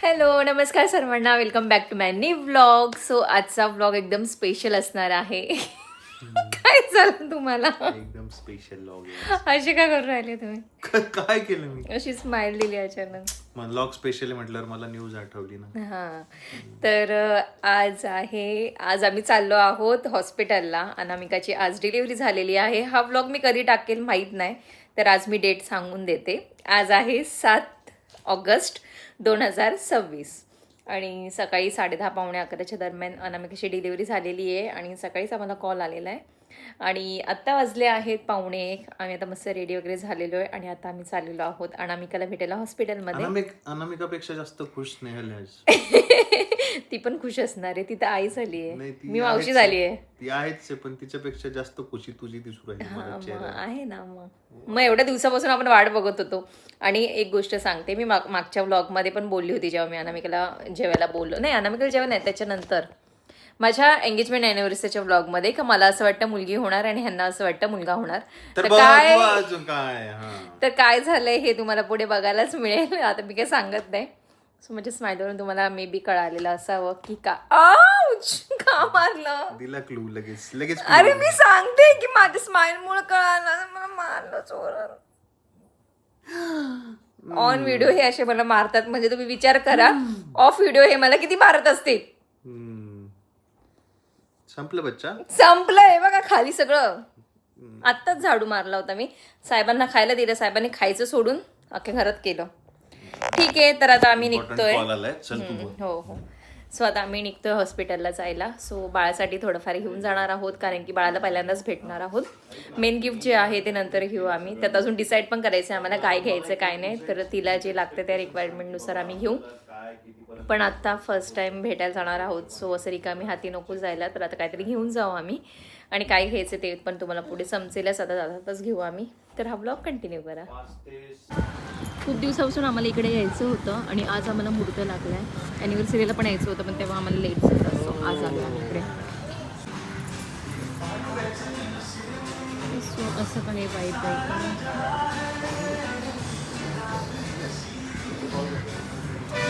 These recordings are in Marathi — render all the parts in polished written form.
हॅलो नमस्कार सर्वांना, welcome back to my new vlog. So आजचा व्लॉग एकदम स्पेशल असणार आहे. काय झालं तुम्हाला? एकदम स्पेशल लॉग असे का करून राहिले तुम्ही? काय केलं मी? अशी स्माइल दिली अचानक. मग लॉग स्पेशल म्हटल्यावर मला न्यूज आठवली ना. हां, तर आज आम्ही चाललो आहोत हॉस्पिटलला. अनामिकाची आज डिलिव्हरी झालेली आहे. हा व्लॉग मी कधी टाकेल माहीत नाही, तर आज मी डेट सांगून देते. आज आहे 7 ऑगस्ट 2026 आणि सकाळी 10:30 पावणे 11च्या दरम्यान अनामिकाची डिलिव्हरी झालेली आहे आणि सकाळीच आम्हाला कॉल आलेला आहे. आणि आत्ता वाजले आहेत 1:45. आम्ही आता मस्त रेडी वगैरे झालेलो आहे आणि आता आम्ही चाललेलो आहोत अनामिकाला भेटायला हॉस्पिटलमध्ये. अनामिकापेक्षा जास्त खुश स्नेहल आहे. ती पण खुश असणार आहे. ती तर आई झाली आहे, नाही, ती मी मावशी आहेच. झाली आहे. ती आहेच आहे, पण तिच्यापेक्षा जास्त खुशी तुझी दिसू राहिली मला मग चेहऱ्यावर. आहे ना. मग एवढ्या दिवसापासून आपण वाट बघत होतो. आणि एक गोष्ट सांगते, मी मागच्या व्लॉगमध्ये पण बोलली होती, जेव्हा मी अनामिकाला जेवायला बोललो, नाही अनामिकाला जेव्हा नाही त्याच्यानंतर माझ्या एंगेजमेंट अॅनिव्हर्सरीच्या व्लॉगमध्ये, का मला असं वाटतं मुलगी होणार आणि ह्यांना असं वाटतं मुलगा होणार. तर अजून काय तर काय झालंय हे तुम्हाला पुढे बघायलाच मिळेल. आता मी काही सांगत नाही. सो माझ्या स्माईलवरून तुम्हाला मे बी कळालेलं असावं की का का मारलं. दिला क्लू लगेच अरे मी सांगते की माझ्या स्माईल मुळे कळालं, मला मारलं चोरानं. ऑन व्हिडिओ हे असे मला मारतात, म्हणजे तुम्ही विचार करा ऑफ व्हिडिओ हे मला किती मारत असतील. संपलं बच्चा, संपलंय बघा खाली सगळं. आत्ताच झाडू मारला होता मी. साहेबांना खायला दिलं, साहेबांनी खायचं सोडून अख्ख्या घरात केलं. ठीक आहे, तर आता आम्ही निघतोय. हो. सो आता आम्ही निघतोय हॉस्पिटलला जायला. सो बाळासाठी थोडंफार घेऊन जाणार आहोत, कारण की बाळाला पहिल्यांदाच भेटणार आहोत. मेन गिफ्ट जे आहे ते नंतर घेऊ आम्ही. त्यात अजून डिसाईड पण करायचं आहे आम्हाला काय घ्यायचं काय नाही. तर तिला जे लागतं त्या रिक्वायरमेंटनुसार आम्ही घेऊ. पण आत्ता फर्स्ट टाईम भेटायला जाणार आहोत, सो असं रिकामी हाती नको जायला. तर आता काहीतरी घेऊन जाऊ आम्ही, आणि काय घ्यायचं ते पण तुम्हाला पुढे समजेलच. आता जाताच घेऊ आम्ही. तर हा ब्लॉग कंटिन्यू करा. खूप दिवसापासून आम्हाला इकडे यायचं होतं आणि आज आम्हाला मुहूर्त लागला आहे. ॲनिव्हर्सरीला पण यायचं होतं, पण तेव्हा आम्हाला लेट झालं. सो आज आलो आम्ही इकडे. सो असं पण हे वाईट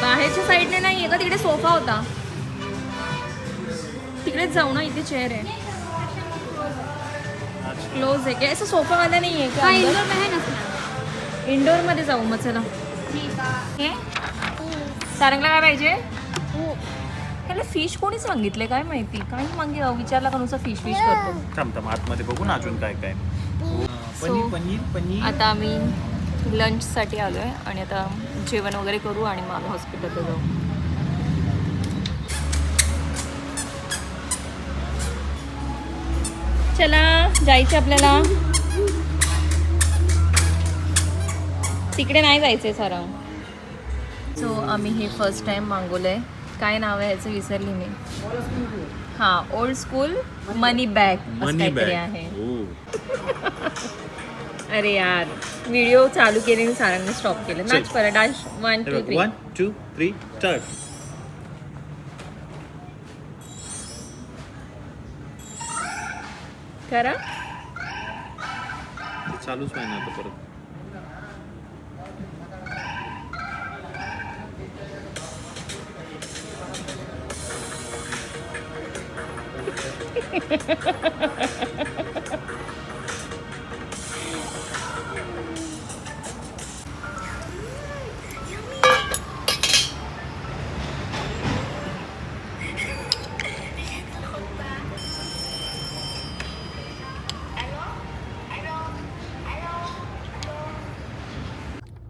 बाहेरच्या साईडने नाही आहे का, तिकडे सोफा होता, तिकडेच जाऊ ना. इथे चेअर आहे, क्लोज आहे. काय असं सोफावाला नाही आहे का? इंडोर मध्ये जाऊ मग. चला. सारंगला काय पाहिजे? त्याला फिश कोणी सांगितले काय माहिती, काही मागे विचारला का नुसतं फिश करतो. आतमध्ये बघू ना अजून काय काय. पनीर. आता आम्ही लंचसाठी आलो आहे आणि आता जेवण वगैरे करू आणि मग आम्ही हॉस्पिटलला जाऊ. चला जायचं आपल्याला. तिकडे नाही जायचंय सारंग. सो आम्ही हे फर्स्ट टाइम मागवलंय. काय नाव आहे ह्याचं विसरली मी. हां, ओल्ड स्कूल मनी बॅग काहीतरी आहे. अरे यार, व्हिडिओ चालू केले आणि सारंगने स्टॉप केलं. नाच परत. 1 2 3 स्टार्ट. करा. चालूच नाही ना आता परत.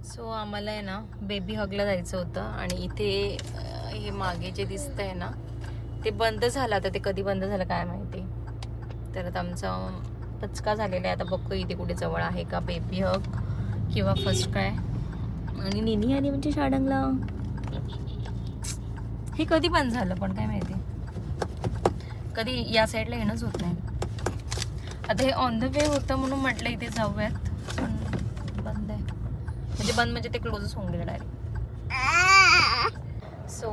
सो आम्हाला आहे ना बेबी हगला जायचं होतं आणि इथे हे मागे जे दिसतं आहे ना ते बंद झालं. आता ते कधी बंद झालं काय माहिती. तर आता आमचा पचका झालेला आहे. आता बघतो इथे कुठे जवळ आहे का बेबी हग किंवा फर्स्ट काय. आणि निनी आली म्हणजे शाडंगला. हे कधी बंद झालं पण काय माहिती, कधी या साईडला येणंच होत नाही. आता हे ऑन द वे होतं म्हणून म्हटलं इथे जाऊयात, पण बंद आहे. म्हणजे बंद म्हणजे ते क्लोजच होऊन गेलं डायरेक्ट. सो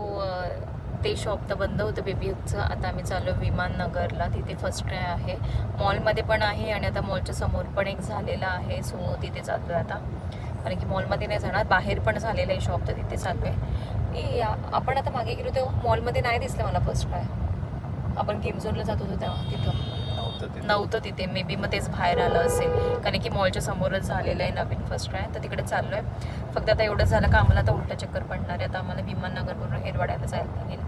ते शॉप तर बंद होतं बेबीचं. आता आम्ही चाललो विमाननगरला. तिथे फर्स्ट क्राय आहे, मॉलमध्ये पण आहे आणि आता मॉलच्या समोर पण एक झालेला आहे. सो तिथे जातो आता. कारण की मॉलमध्ये नाही जाणार. बाहेर पण झालेलं आहे शॉप, तर तिथे चाललो आहे. आपण आता मागे गेलो तेव्हा मॉलमध्ये नाही दिसलं मला फर्स्ट काय. आपण गेम झोनला जात होतो तेव्हा तिथं नव्हतं तिथे. मे बी मग तेच बाहेर आलं असेल, कारण की मॉलच्या समोरच झालेलं आहे नवीन फर्स्ट काय. तर तिकडे चाललो आहे. फक्त आता एवढं झालं का आम्हाला आता उलटा चक्कर पडणार आहे. आता आम्हाला विमाननगरवरून हेरवाड्याला जायला लागेल.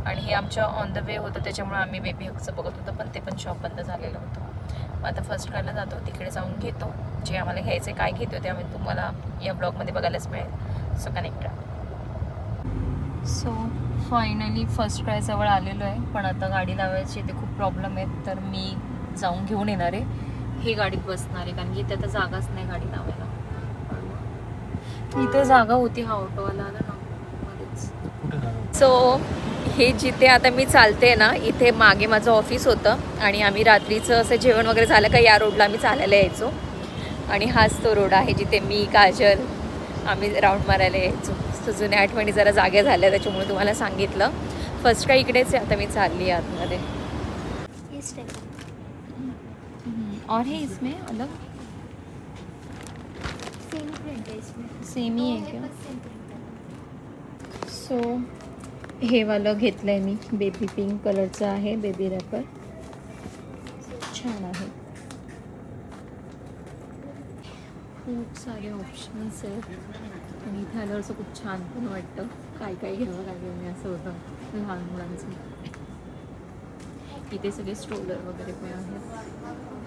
आणि हे आमच्या ऑन द वे होतं, त्याच्यामुळे आम्ही बेबी हक्कचं बघत होतं, पण ते पण शॉप बंद झालेलं होतं. मग आता फर्स्ट क्रायला जातो, तिकडे जाऊन घेतो जे आम्हाला घ्यायचं. काय घेतो ते आम्ही तुम्हाला या ब्लॉगमध्ये बघायलाच मिळेल. सो कनेक्ट राहा. सो फायनली फर्स्ट क्राय जवळ आलेलो आहे, पण आता गाडी लावायची इथे खूप प्रॉब्लेम आहेत. तर मी जाऊन घेऊन येणार आहे. ही गाडीत बसणार आहे, कारण की इथे आता जागाच नाही गाडी लावायला. इथे जागा होती, हा ऑटोवाला आला ना मध्येच. सो हे जिथे आता मी चालते ना, इथे मागे माझं ऑफिस होतं आणि आम्ही रात्रीचं असं जेवण वगैरे झालं का या रोडला आम्ही चालायला यायचो. आणि हाच तो रोड आहे जिथे मी, काजल आम्ही राऊंड मारायला यायचो. सो जुन्या आठवणी जरा जाग्या झाल्या, त्याच्यामुळे तुम्हाला सांगितलं. फर्स्ट काय इकडेच आहे, आता मी चालली आतमध्ये. और है इसमें अलग सेम ही आहे क्या? सो हे वालं घेतलं आहे मी, बेबी पिंक कलरचं आहे, बेबी रॅपर छान आहे. खूप सारे ऑप्शन्स आहेत आणि इथे आल्यावर असं खूप छान पण वाटतं. काय काय घ्यावं काय नाही असं होतं लहान मुलांचं. इथे सगळे स्ट्रोलर वगैरे पण आहेत.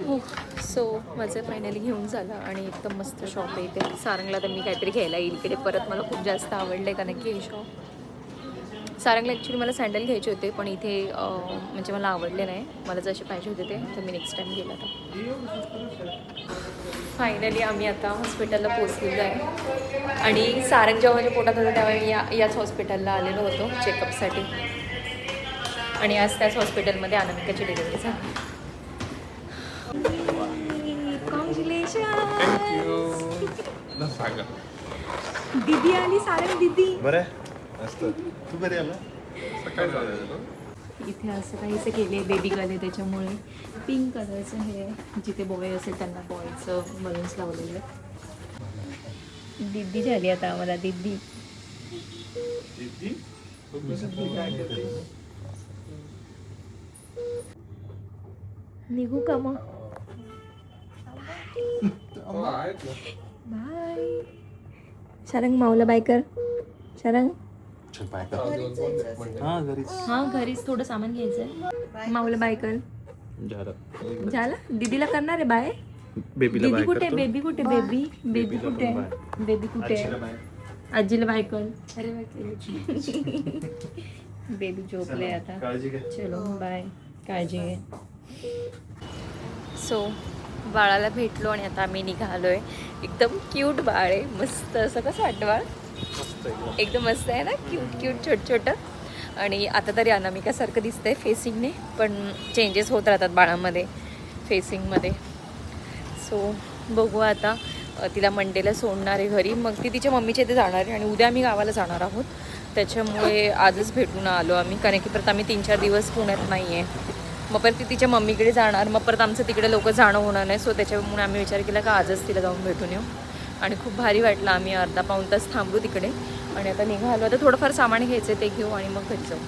हो, सो माझं फायनली घेऊन झालं आणि एकदम मस्त शॉप आहे इथे. सारंगला तर मी काहीतरी घ्यायला येईल इकडे परत. मला खूप जास्त आवडलं आहे कारण की हे शॉप. सारंगला ॲक्च्युली मला सँडल घ्यायचे होते, पण इथे म्हणजे मला आवडले नाही. मला जसे पाहिजे होते ते, तर मी नेक्स्ट टाईम गेला आता. फायनली आम्ही आता हॉस्पिटलला पोचलेलो आहे आणि सारंग जेव्हा माझ्या पोटात होतं तेव्हा मी याच हॉस्पिटलला आलेलो होतो चेकअपसाठी. आणि आज त्याच हॉस्पिटलमध्ये अनामिकाची डिलिव्हरी झाली. दीदी आली, सारंग दीदी. बरं तू बरी आला. इथे असं काहीसं केले, बेबी गर्ल आहे त्याच्यामुळे. पिंक कलरचं हे जिथे बॉय असेल त्यांना बॉयचं बलून्स लावलेलं. दीदी झाली आता आम्हाला दीदी. निघू का मग? बाय. शारंग माऊला बाय कर. शारंग हा घरीच थोडं सामान घ्यायचंय. माऊला बाय कर. झालं. दीदीला करणार आहे बाय. दीदी कुठे? बेबी कुठे? बेबी बेबी कुठे? बेबी कुठे? आजीला बाय कर. अरे बेबी झोपले आता. चलो बाय. काळजी घे. सो बाळाला भेटलो आणि आता आम्ही निघालोय. एकदम क्यूट बाळ आहे, मस्त. असं कसं वाटतं बाळ? एकदम मस्त आहे ना, क्यूट क्यूट छोटं छोटं. आणि आता तरी अनामिकासारखं दिसतंय फेसिंगने, पण चेंजेस होत राहतात बाळामध्ये फेसिंगमध्ये. सो बघू आता. तिला मंडेला सोडणार आहे घरी, मग ती तिच्या मम्मीच्या इथे जाणार आहे आणि उद्या आम्ही गावाला जाणार आहोत. त्याच्यामुळे आजच भेटून आलो आम्ही, कारण की परत आम्ही 3-4 दिवस पुण्यात नाही आहे. मग परत ती तिच्या मम्मीकडे जाणार, मग परत आमचं तिकडे लवकर जाणं होणार नाही. सो त्याच्यामुळे आम्ही विचार केला का आजच तिला जाऊन भेटून येऊ. आणि खूप भारी वाटलं. आम्ही अर्धा पाऊण तास थांबलो तिकडे आणि आता निघालो. आता थोडंफार सामान घ्यायचं ते घेऊ आणि मग घरी जाऊ.